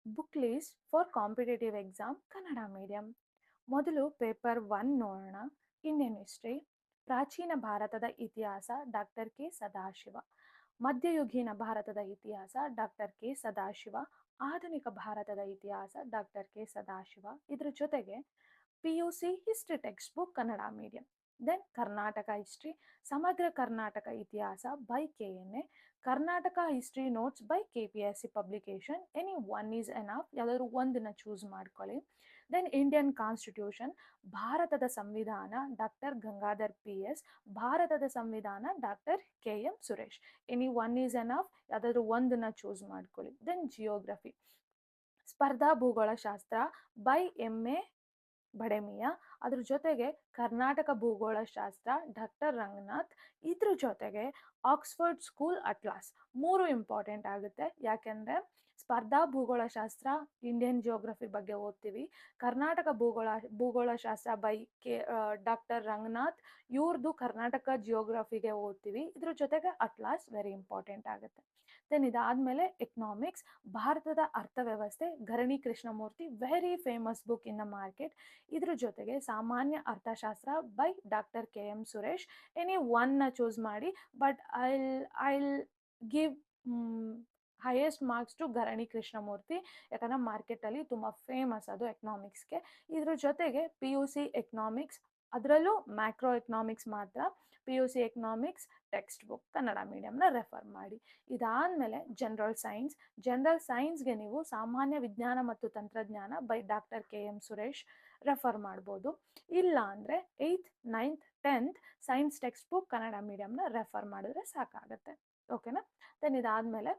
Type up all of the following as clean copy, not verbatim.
Book list for competitive exam Kannada medium. ಮೊದಲು paper 1 ನೋಡೋಣ. Indian history. ಪ್ರಾಚೀನ ಭಾರತದ ಇತಿಹಾಸ ಡಾಕ್ಟರ್ ಕೆ ಸದಾಶಿವ. ಮಧ್ಯಯುಗೀನ ಭಾರತದ ಇತಿಹಾಸ ಡಾಕ್ಟರ್ ಕೆ ಸದಾಶಿವ. ಆಧುನಿಕ ಭಾರತದ ಇತಿಹಾಸ ಡಾಕ್ಟರ್ ಕೆ ಸದಾಶಿವ. ಇದ್ರ ಜೊತೆಗೆ PUC history text book Kannada medium. Then Karnataka history, ಸಮಗ್ರ ಕರ್ನಾಟಕ ಇತಿಹಾಸ by KNA, Karnataka history notes by KPSC publication. Any one is enough, ಯಾವುದಾದ್ರು ಒಂದನ್ನ ಚೂಸ್ ಮಾಡ್ಕೊಳ್ಳಿ. ದೆನ್ ಇಂಡಿಯನ್ ಕಾನ್ಸ್ಟಿಟ್ಯೂಷನ್, ಭಾರತದ ಸಂವಿಧಾನ ಡಾಕ್ಟರ್ ಗಂಗಾಧರ್ PS, ಭಾರತದ ಸಂವಿಧಾನ doctor KM Suresh. Any one is enough, ಯಾವುದಾದ್ರು ಒಂದನ್ನ ಚೂಸ್ ಮಾಡ್ಕೊಳ್ಳಿ. ದೆನ್ ಜಿಯೋಗ್ರಫಿ, ಸ್ಪರ್ಧಾ ಭೂಗೋಳಶಾಸ್ತ್ರ ಬೈ MA ಬಡೆಮಿಯ. ಅದ್ರ ಜೊತೆಗೆ ಕರ್ನಾಟಕ ಭೂಗೋಳಶಾಸ್ತ್ರ ಡಾಕ್ಟರ್ ರಂಗನಾಥ್. ಇದ್ರ ಜೊತೆಗೆ ಆಕ್ಸ್ಫರ್ಡ್ ಸ್ಕೂಲ್ ಅಟ್ಲಾಸ್. ಮೂರು ಇಂಪಾರ್ಟೆಂಟ್ ಆಗುತ್ತೆ, ಯಾಕೆಂದರೆ ಸ್ಪರ್ಧಾ ಭೂಗೋಳಶಾಸ್ತ್ರ ಇಂಡಿಯನ್ ಜಿಯೋಗ್ರಫಿ ಬಗ್ಗೆ ಓದ್ತೀವಿ, ಕರ್ನಾಟಕ ಭೂಗೋಳಶಾಸ್ತ್ರ ಬೈ ಡಾಕ್ಟರ್ ರಂಗನಾಥ್ ಇವ್ರದ್ದು ಕರ್ನಾಟಕ ಜಿಯೋಗ್ರಫಿಗೆ ಓದ್ತೀವಿ. ಇದ್ರ ಜೊತೆಗೆ ಅಟ್ಲಾಸ್ ವೆರಿ ಇಂಪಾರ್ಟೆಂಟ್ ಆಗುತ್ತೆ. ದೆನ್ ಇದಾದಮೇಲೆ ಎಕನಾಮಿಕ್ಸ್, ಭಾರತದ ಅರ್ಥವ್ಯವಸ್ಥೆ Gharani Krishnamurthy, very famous book in the market. ಇದ್ರ ಜೊತೆಗೆ ಸಾಮಾನ್ಯ ಅರ್ಥಶಾಸ್ತ್ರ by doctor KM Suresh. Any ಒನ್ನ ಚೂಸ್ ಮಾಡಿ, but I'll give highest marks to Gharani Krishnamurthy, ಯಾಕಂದರೆ ಮಾರ್ಕೆಟಲ್ಲಿ ತುಂಬ ಫೇಮಸ್ ಅದು ಎಕನಾಮಿಕ್ಸ್ಗೆ. ಇದ್ರ ಜೊತೆಗೆ PUC ಎಕನಾಮಿಕ್ಸ್, ಅದರಲ್ಲೂ ಮ್ಯಾಕ್ರೋ ಎಕನಾಮಿಕ್ಸ್ ಮಾತ್ರ, PUC economics text book Kannada ಮೀಡಿಯಂನ ರೆಫರ್ ಮಾಡಿ. ಇದಾದಮೇಲೆ ಜನರಲ್ ಸೈನ್ಸ್. ಜನರಲ್ ಸೈನ್ಸ್ಗೆ ನೀವು ಸಾಮಾನ್ಯ ವಿಜ್ಞಾನ ಮತ್ತು ತಂತ್ರಜ್ಞಾನ by doctor KM Suresh refer ಮಾಡ್ಬೋದು. ಇಲ್ಲ ಅಂದರೆ 8th 9th 10th science text book Kannada ಮೀಡಿಯಂನ ರೆಫರ್ ಮಾಡಿದ್ರೆ ಸಾಕಾಗುತ್ತೆ. ಓಕೆನಾ? ದೆನ್ ಇದಾದಮೇಲೆ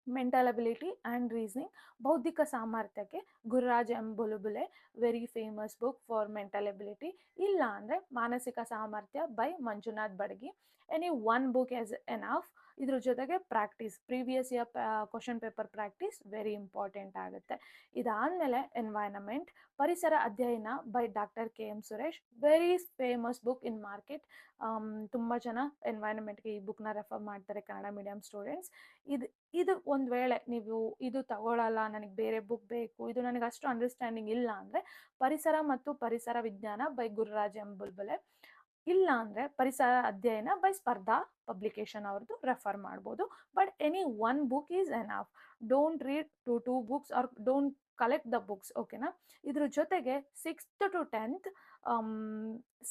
ಮೆಂಟಲ್ ಅಬಿಲಿಟಿ ಆ್ಯಂಡ್ ರೀಸನಿಂಗ್, ಬೌದ್ಧಿಕ ಸಾಮರ್ಥ್ಯಕ್ಕೆ Gururaj M Bulabule, very famous book for mental ability. ಇಲ್ಲ ಅಂದರೆ ಮಾನಸಿಕ ಸಾಮರ್ಥ್ಯ by Manjunath Badgi. Any one book as enough. ಇದ್ರ ಜೊತೆಗೆ practice, previous year question paper practice very important ಆಗುತ್ತೆ. ಇದಾದಮೇಲೆ ಎನ್ವೈರನ್ಮೆಂಟ್, ಪರಿಸರ ಅಧ್ಯಯನ by doctor KM Suresh, very famous book in market. ತುಂಬ ಜನ ಎನ್ವೈರನ್ಮೆಂಟ್ಗೆ ಈ ಬುಕ್ನ ರೆಫರ್ ಮಾಡ್ತಾರೆ ಕನ್ನಡ ಮೀಡಿಯಂ ಸ್ಟೂಡೆಂಟ್ಸ್. ಇದು ಒಂದು ವೇಳೆ ನೀವು ಇದು ತಗೊಳ್ಳಲ್ಲ, ನನಗೆ ಬೇರೆ ಬುಕ್ ಬೇಕು, ಇದು ನನಗೆ ಅಷ್ಟು ಅಂಡರ್ಸ್ಟ್ಯಾಂಡಿಂಗ್ ಇಲ್ಲ ಅಂದರೆ ಪರಿಸರ ಮತ್ತು ಪರಿಸರ ವಿಜ್ಞಾನ ಬೈ ಗುರುರಾಜ್ ಎಂ ಬುಲ್ಬುಲೆ. ಇಲ್ಲ ಅಂದರೆ ಪರಿಸರ ಅಧ್ಯಯನ ಬೈ ಸ್ಪರ್ಧಾ ಪಬ್ಲಿಕೇಶನ್ ಅವ್ರದ್ದು ರೆಫರ್ ಮಾಡ್ಬೋದು. But any one book is enough. Don't read two books or don't collect the books. ಓಕೆನಾ? ಇದ್ರ ಜೊತೆಗೆ 6th to 10th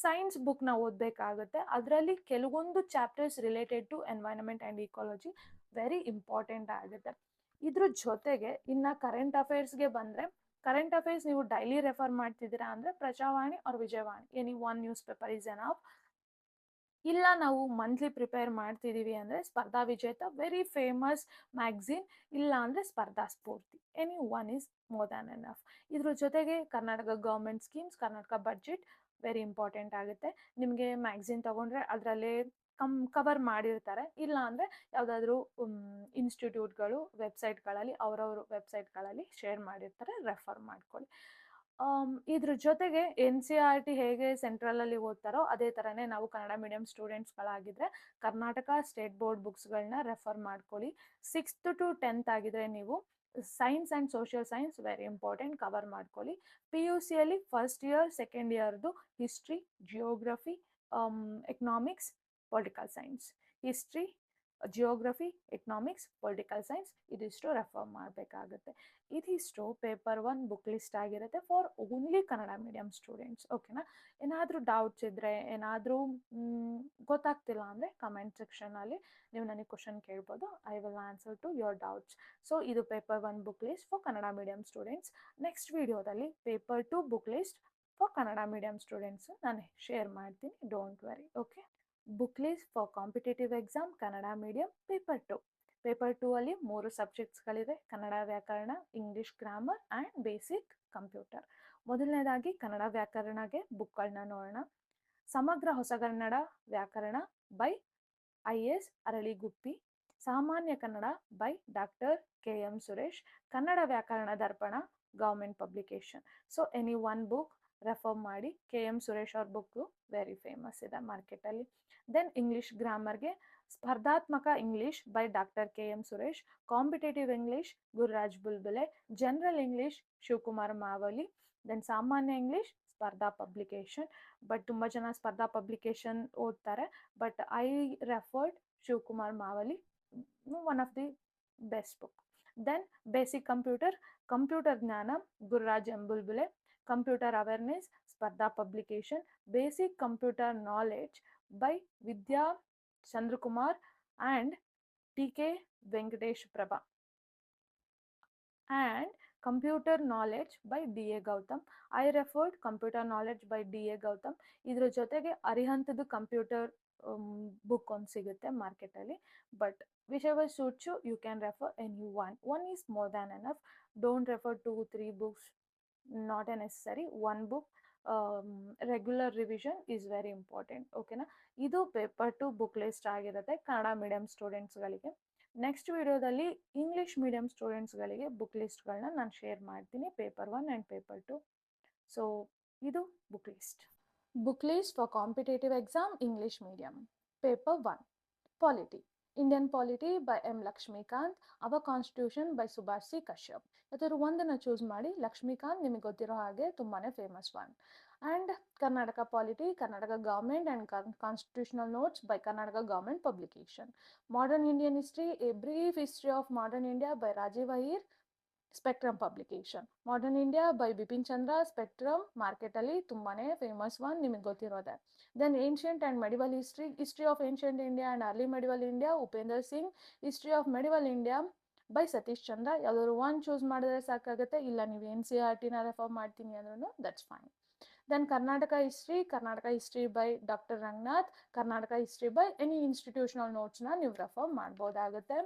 ಸೈನ್ಸ್ ಬುಕ್ನ ಓದಬೇಕಾಗುತ್ತೆ. ಅದರಲ್ಲಿ ಕೆಲವೊಂದು chapters related to environment and ecology very important ಆಗುತ್ತೆ. ಇದ್ರ ಜೊತೆಗೆ ಇನ್ನು ಕರೆಂಟ್ ಅಫೇರ್ಸ್ಗೆ ಬಂದರೆ, ಕರೆಂಟ್ ಅಫೇರ್ಸ್ ನೀವು ಡೈಲಿ ರೆಫರ್ ಮಾಡ್ತಿದ್ದೀರಾ ಅಂದರೆ Prajavani or Vijayavani, any one newspaper is enough. ಇಲ್ಲ ನಾವು ಮಂತ್ಲಿ ಪ್ರಿಪೇರ್ ಮಾಡ್ತಿದ್ದೀವಿ ಅಂದರೆ ಸ್ಪರ್ಧಾ ವಿಜೇತ, ವೆರಿ ಫೇಮಸ್ ಮ್ಯಾಗ್ಝಿನ್. ಇಲ್ಲ ಅಂದರೆ Spardha Spoorthi, any one is more than enough. ಇದ್ರ ಜೊತೆಗೆ Karnataka government schemes, Karnataka budget very important ಆಗುತ್ತೆ. ನಿಮಗೆ ಮ್ಯಾಗ್ಝಿನ್ ತೊಗೊಂಡ್ರೆ ಅದರಲ್ಲೇ ಕವರ್ ಮಾಡಿರ್ತಾರೆ. ಇಲ್ಲ ಅಂದರೆ ಯಾವುದಾದ್ರೂ ಇನ್ಸ್ಟಿಟ್ಯೂಟ್ಗಳು ವೆಬ್ಸೈಟ್ಗಳಲ್ಲಿ ಅವರವರು ವೆಬ್ಸೈಟ್ಗಳಲ್ಲಿ ಶೇರ್ ಮಾಡಿರ್ತಾರೆ, ರೆಫರ್ ಮಾಡ್ಕೊಳ್ಳಿ. ಇದ್ರ ಜೊತೆಗೆ NCERT ಹೇಗೆ ಸೆಂಟ್ರಲಲ್ಲಿ ಓದ್ತಾರೋ ಅದೇ ಥರನೇ ನಾವು ಕನ್ನಡ ಮೀಡಿಯಂ ಸ್ಟೂಡೆಂಟ್ಸ್ಗಳಾಗಿದ್ದರೆ ಕರ್ನಾಟಕ ಸ್ಟೇಟ್ ಬೋರ್ಡ್ ಬುಕ್ಸ್ಗಳನ್ನ ರೆಫರ್ ಮಾಡ್ಕೊಳ್ಳಿ. 6th to 10th ಆಗಿದ್ರೆ ನೀವು science and social science very important, cover ಮಾಡ್ಕೊಳ್ಳಿ. PUCಯಲ್ಲಿ ಫಸ್ಟ್ ಇಯರ್ ಸೆಕೆಂಡ್ ಇಯರ್ದು history, geography, economics, political science, history, geography, economics, political science ಇದಿಷ್ಟು ರೆಫರ್ ಮಾಡಬೇಕಾಗುತ್ತೆ. ಇದಿಷ್ಟು ಪೇಪರ್ 1 ಬುಕ್ ಲಿಸ್ಟ್ ಆಗಿರುತ್ತೆ for only Kannada medium students. ಓಕೆನಾ? ಏನಾದರೂ ಡೌಟ್ಸ್ ಇದ್ದರೆ, ಏನಾದರೂ ಗೊತ್ತಾಗ್ತಿಲ್ಲ ಅಂದರೆ ಕಮೆಂಟ್ ಸೆಕ್ಷನಲ್ಲಿ ನೀವು ನನಗೆ ಕ್ವಶನ್ ಕೇಳ್ಬೋದು. I will answer to your doubts. So ಇದು paper 1 book list for Kannada medium students. Next ವಿಡಿಯೋದಲ್ಲಿ paper 2 book list for Kannada medium students ನಾನು ಶೇರ್ ಮಾಡ್ತೀನಿ, don't worry. Okay? Book list for competitive exam Kannada medium paper 2. Paper 2 ಅಲ್ಲಿ 3 ಸಬ್ಜೆಕ್ಟ್ಸ್ಗಳಿವೆ: ಕನ್ನಡ ವ್ಯಾಕರಣ, English grammar and basic computer. ಮೊದಲನೇದಾಗಿ ಕನ್ನಡ ವ್ಯಾಕರಣಗೆ ಬುಕ್ಗಳನ್ನ ನೋಡೋಣ. ಸಮಗ್ರ ಹೊಸಗನ್ನಡ ವ್ಯಾಕರಣ ಬೈ IS ಅರಳಿಗುಪ್ಪಿ, ಸಾಮಾನ್ಯ Kannada by doctor KM Suresh, Kannada ವ್ಯಾಕರಣ ದರ್ಪಣ government publication. So any one book refer ಮಾಡಿ. KM ಸುರೇಶ್ ಅವ್ರ ಬುಕ್ಕು ವೆರಿ ಫೇಮಸ್ ಇದೆ ಮಾರ್ಕೆಟಲ್ಲಿ. ದೆನ್ ಇಂಗ್ಲಿಷ್ ಗ್ರಾಮರ್ಗೆ ಸ್ಪರ್ಧಾತ್ಮಕ English by doctor K M. Suresh, competitive English Gururaj Bulbule, general English Shivakumar Mavali, then ಸಾಮಾನ್ಯ ಇಂಗ್ಲಿಷ್ ಸ್ಪರ್ಧಾ ಪಬ್ಲಿಕೇಶನ್. ಬಟ್ ತುಂಬ ಜನ ಸ್ಪರ್ಧಾ ಪಬ್ಲಿಕೇಶನ್ ಓದ್ತಾರೆ, but I referred Shivakumar Mavali, one of the best book. Then basic computer ಜ್ಞಾನ Gururaj M Bulbule, computer awareness Spardha publication, basic computer knowledge by Vidya Chandrakumar and T.K. Venkatesh Prabha, and Computer Knowledge by D.A. Gautam. I referred Computer Knowledge by D.A. Gautam. ಇದರ ಜೊತೆಗೆ ಅರಿಹಂತದ computer book ಒಂದು ಸಿಗುತ್ತೆ ಮಾರ್ಕೆಟಲ್ಲಿ, but whichever suits you, you can refer any one. One is more than enough. Don't refer 2-3 books, not a necessary. One book, regular revision is very important. ಓಕೆನಾ? ಇದು paper 2 book list ಆಗಿರುತ್ತೆ Kannada medium ಸ್ಟೂಡೆಂಟ್ಸ್ಗಳಿಗೆ. Next ವಿಡಿಯೋದಲ್ಲಿ English medium ಸ್ಟೂಡೆಂಟ್ಸ್ಗಳಿಗೆ book ಲಿಸ್ಟ್ಗಳನ್ನ ನಾನು share ಮಾಡ್ತೀನಿ, paper 1 and paper 2. So ಇದು book list. Book list for competitive exam English medium. Paper 1 polity, Indian polity by M Laxmikanth, our constitution by Subhash C Kashyap. ಯಾವ್ದಾದ್ರು ಒಂದನ್ನು ಚೂಸ್ ಮಾಡಿ. ಲಕ್ಷ್ಮೀಕಾಂತ್ ನಿಮಗೆ ಗೊತ್ತಿರೋ ಹಾಗೆ ತುಂಬಾ famous one. And Karnataka polity, Karnataka government and constitutional notes by Karnataka government publication. Modern Indian history, a brief history of modern India by Rajiv Ahir, spectrum publication. Modern India by Bipin Chandra, spectrum ಮಾರ್ಕೆಟಲ್ಲಿ ತುಂಬಾ famous one, ನಿಮಗೆ ಗೊತ್ತಿರೋದೆ. Then ancient and medieval history, history of ancient India and early medieval India, Upinder Singh, history of medieval India by Satish Chandra. ಯಾವ್ದಾದ್ರು one choose ಮಾಡಿದ್ರೆ ಸಾಕಾಗುತ್ತೆ, ಇಲ್ಲ ನೀವು NCERT refer ಮಾಡ್ತೀನಿ ಅಂದ್ರೂ that's fine. Then Karnataka history by doctor Ranganath, Karnataka history by any institutional ನೋಟ್ಸ್ನ ನೀವು refer ಮಾಡ್ಬೋದಾಗುತ್ತೆ.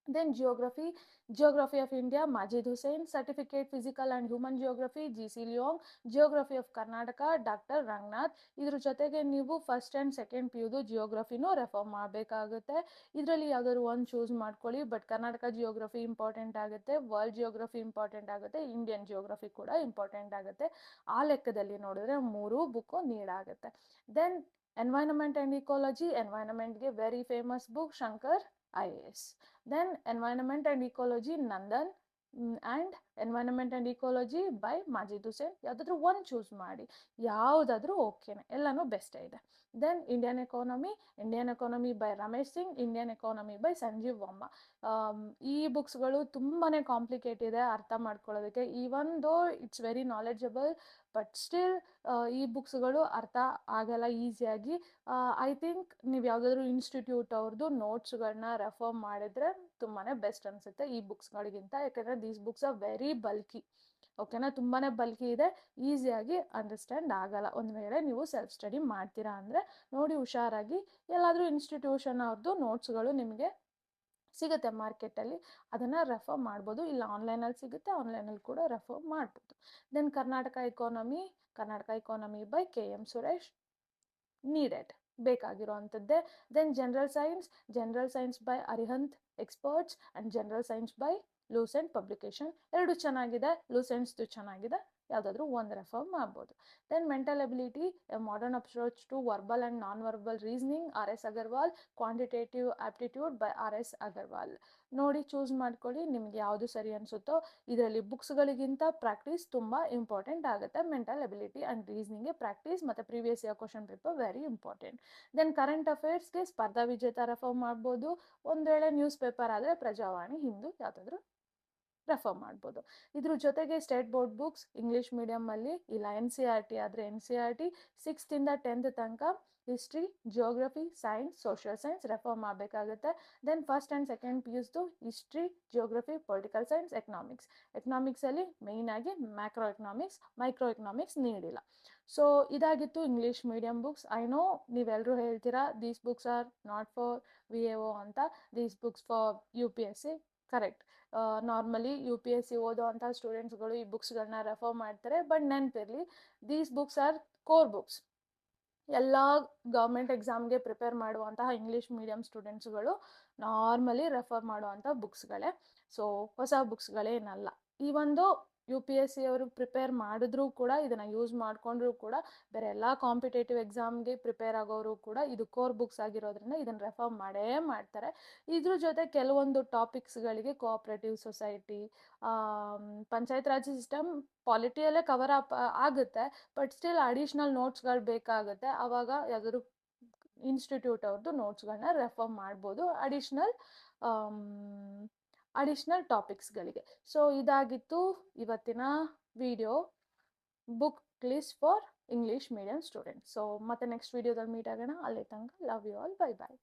Then geography of India, Majid Hussain, certificate physical and human geography, G.C. Leong, geography of Karnataka, Dr. Rangnath. ಇದ್ರ ಜೊತೆಗೆ ನೀವು first and second PUದು ಜಿಯೋಗ್ರಫಿನೂ refer ಮಾಡಬೇಕಾಗುತ್ತೆ. ಇದರಲ್ಲಿ ಯಾವ್ದಾದ್ರು ಒಂದು ಚೂಸ್ ಮಾಡ್ಕೊಳ್ಳಿ, ಬಟ್ ಕರ್ನಾಟಕ ಜಿಯೋಗ್ರಫಿ ಇಂಪಾರ್ಟೆಂಟ್ ಆಗುತ್ತೆ, ವರ್ಲ್ಡ್ ಜಿಯೋಗ್ರಫಿ ಇಂಪಾರ್ಟೆಂಟ್ ಆಗುತ್ತೆ, ಇಂಡಿಯನ್ ಜಿಯೋಗ್ರಫಿ ಕೂಡ ಇಂಪಾರ್ಟೆಂಟ್ ಆಗುತ್ತೆ. ಆ ಲೆಕ್ಕದಲ್ಲಿ ನೋಡಿದ್ರೆ 3 ಬುಕ್ಕು ನೀಡಾಗುತ್ತೆ. ದೆನ್ ಎನ್ವೈರನ್ಮೆಂಟ್ ಆ್ಯಂಡ್ ಇಕಾಲಜಿ, ಎನ್ವೈರನ್ಮೆಂಟ್ಗೆ very famous book Shankar IAS. Then environment and ecology Nandan, and environment and ecology by Majid Hussain. ಯಾವ್ದಾದ್ರು ಒಂದು ಚೂಸ್ ಮಾಡಿ, ಯಾವುದಾದ್ರೂ ಓಕೆನೆ, ಎಲ್ಲನೂ ಬೆಸ್ಟ್ ಇದೆ. Then Indian economy by Ramesh Singh, Indian economy by Sanjeev Verma. ಈ ಬುಕ್ಸ್ಗಳು ತುಂಬಾ ಕಾಂಪ್ಲಿಕೇಟ್ ಇದೆ ಅರ್ಥ ಮಾಡ್ಕೊಳ್ಳೋದಕ್ಕೆ, even though it's very knowledgeable, but still ಈ ಬುಕ್ಸ್ಗಳು ಅರ್ಥ ಆಗಲ್ಲ ಈಸಿಯಾಗಿ. ಐ ಥಿಂಕ್ ನೀವು ಯಾವುದಾದ್ರೂ ಇನ್ಸ್ಟಿಟ್ಯೂಟ್ ಅವ್ರದ್ದು ನೋಟ್ಸ್ಗಳನ್ನ ರೆಫರ್ ಮಾಡಿದ್ರೆ ತುಂಬಾ ಬೆಸ್ಟ್ ಅನಿಸುತ್ತೆ ಈ ಬುಕ್ಸ್ಗಳಿಗಿಂತ, ಯಾಕಂದರೆ these books are very bulky. ಓಕೆನಾ? ತುಂಬಾ ಬಲ್ಕಿ ಇದೆ, ಈಸಿಯಾಗಿ ಅಂಡರ್ಸ್ಟ್ಯಾಂಡ್ ಆಗಲ್ಲ. ಒಂದು ವೇಳೆ ನೀವು ಸೆಲ್ಫ್ ಸ್ಟಡಿ ಮಾಡ್ತೀರಾ ಅಂದರೆ ನೋಡಿ ಹುಷಾರಾಗಿ, ಎಲ್ಲಾದರೂ ಇನ್ಸ್ಟಿಟ್ಯೂಷನ್ ಅವ್ರದ್ದು ನೋಟ್ಸ್ಗಳು ನಿಮಗೆ ಸಿಗುತ್ತೆ ಮಾರ್ಕೆಟಲ್ಲಿ, ಅದನ್ನು ರೆಫರ್ ಮಾಡ್ಬೋದು, ಇಲ್ಲ ಆನ್ಲೈನಲ್ಲಿ ಸಿಗುತ್ತೆ, ಆನ್ಲೈನಲ್ಲಿ ಕೂಡ ರೆಫರ್ ಮಾಡ್ಬೋದು. Then Karnataka economy by KM Suresh, needed, ಬೇಕಾಗಿರೋವಂಥದ್ದೇ. Then general science by Arihant experts and general science by Lucent publication. ಎರಡು ಚೆನ್ನಾಗಿದೆ, ಲೂಸೆಂಟ್ಸ್ದು ಚೆನ್ನಾಗಿದೆ, ಯಾವುದಾದ್ರೂ ಒಂದು ರೆಫರ್ ಮಾಡ್ಬೋದು. Then mental ability, a modern approach to verbal and non verbal reasoning, RS Agarwal, quantitative aptitude by RS Agarwal. ನೋಡಿ choose ಮಾಡ್ಕೊಳ್ಳಿ, ನಿಮ್ಗೆ ಯಾವುದು ಸರಿ ಅನಿಸುತ್ತೋ. ಇದರಲ್ಲಿ ಬುಕ್ಸ್ಗಳಿಗಿಂತ ಪ್ರಾಕ್ಟೀಸ್ ತುಂಬ ಇಂಪಾರ್ಟೆಂಟ್ ಆಗುತ್ತೆ. ಮೆಂಟಲ್ ಎಬಿಲಿಟಿ ಆ್ಯಂಡ್ ರೀಸನಿಂಗ್ಗೆ ಪ್ರಾಕ್ಟೀಸ್ ಮತ್ತು previous year question paper very important. Then current ಅಫೇರ್ಸ್ಗೆ ಸ್ಪರ್ಧಾ ವಿಜೇತ ರೆಫರ್ ಮಾಡ್ಬೋದು, ಒಂದು ವೇಳೆ ನ್ಯೂಸ್ ಪೇಪರ್ ಆದರೆ ಪ್ರಜಾವಾಣಿ, ಹಿಂದೂ ಯಾವುದಾದ್ರೂ ರೆಫರ್ ಮಾಡ್ಬೋದು. ಇದ್ರ ಜೊತೆಗೆ ಸ್ಟೇಟ್ ಬೋರ್ಡ್ ಬುಕ್ಸ್ ಇಂಗ್ಲೀಷ್ ಮೀಡಿಯಮಲ್ಲಿ, ಇಲ್ಲ NCERT ಆದರೆ NCERT 6th ಇಂದ 10th ತನಕ history, geography, science, social science refer ಮಾಡಬೇಕಾಗುತ್ತೆ. ದೆನ್ ಫಸ್ಟ್ ಆ್ಯಂಡ್ ಸೆಕೆಂಡ್ PUಸ್ದು ಹಿಸ್ಟ್ರಿ, ಜಿಯೋಗ್ರಫಿ, ಪೊಲಿಟಿಕಲ್ ಸೈನ್ಸ್, ಎಕನಾಮಿಕ್ಸಲ್ಲಿ ಮೇಯ್ನಾಗಿ ಮ್ಯಾಕ್ರೋ ಎಕನಾಮಿಕ್ಸ್, ಮೈಕ್ರೋ ಎಕನಾಮಿಕ್ಸ್ ನೀಡಿಲ್ಲ. ಸೊ ಇದಾಗಿತ್ತು English medium books. I know ನೀವೆಲ್ಲರೂ ಹೇಳ್ತೀರಾ these books are not for VAO ಅಂತ, these books for UPSC. Correct, normally UPSC ಓದೋ ಅಂಥ ಸ್ಟೂಡೆಂಟ್ಸ್ಗಳು ಈ ಬುಕ್ಸ್ಗಳನ್ನ ರೆಫರ್ ಮಾಡ್ತಾರೆ, ಬಟ್ ನೆನಪಿರಲಿ these books are core books. ಎಲ್ಲ ಗೌರ್ಮೆಂಟ್ ಎಕ್ಸಾಮ್ಗೆ ಪ್ರಿಪೇರ್ ಮಾಡುವಂತಹ ಇಂಗ್ಲೀಷ್ ಮೀಡಿಯಂ ಸ್ಟೂಡೆಂಟ್ಸ್ಗಳು ನಾರ್ಮಲಿ ರೆಫರ್ ಮಾಡುವಂಥ ಬುಕ್ಸ್ಗಳೇ, ಸೊ ಹೊಸ ಬುಕ್ಸ್ಗಳೇನಲ್ಲ. ಈ ಒಂದು ಯು ಪಿ ಎಸ್ ಸಿ ಅವರು ಪ್ರಿಪೇರ್ ಮಾಡಿದ್ರೂ ಕೂಡ ಇದನ್ನು ಯೂಸ್ ಮಾಡಿಕೊಂಡ್ರೂ ಕೂಡ ಬೇರೆ ಎಲ್ಲ ಕಾಂಪಿಟೇಟಿವ್ ಎಕ್ಸಾಮ್ಗೆ ಪ್ರಿಪೇರ್ ಆಗೋರು ಕೂಡ ಇದು ಕೋರ್ ಬುಕ್ಸ್ ಆಗಿರೋದ್ರಿಂದ ಇದನ್ನು ರೆಫರ್ ಮಾಡೇ ಮಾಡ್ತಾರೆ. ಇದ್ರ ಜೊತೆ ಕೆಲವೊಂದು ಟಾಪಿಕ್ಸ್ಗಳಿಗೆ cooperative society, panchayat raj system, ಪಾಲಿಟಿಯಲ್ಲೇ ಕವರ್ ಅಪ್ ಆಗುತ್ತೆ. ಬಟ್ ಸ್ಟಿಲ್ ಅಡಿಷ್ನಲ್ ನೋಟ್ಸ್ಗಳು ಬೇಕಾಗುತ್ತೆ. ಆವಾಗ ಯಾವ್ದಾದ್ರು ಇನ್ಸ್ಟಿಟ್ಯೂಟ್ ಅವ್ರದ್ದು ನೋಟ್ಸ್ಗಳನ್ನ ರೆಫರ್ ಮಾಡ್ಬೋದು ಅಡಿಷ್ನಲ್ ಟಾಪಿಕ್ಸ್ಗಳಿಗೆ. ಸೊ ಇದಾಗಿತ್ತು ಇವತ್ತಿನ video, book list for English medium students. So ಮತ್ತೆ ನೆಕ್ಸ್ಟ್ ವಿಡಿಯೋದಲ್ಲಿ ಮೀಟ್ ಆಗೋಣ. ಅಲ್ಲಿ ತನಕ love you all, bye bye.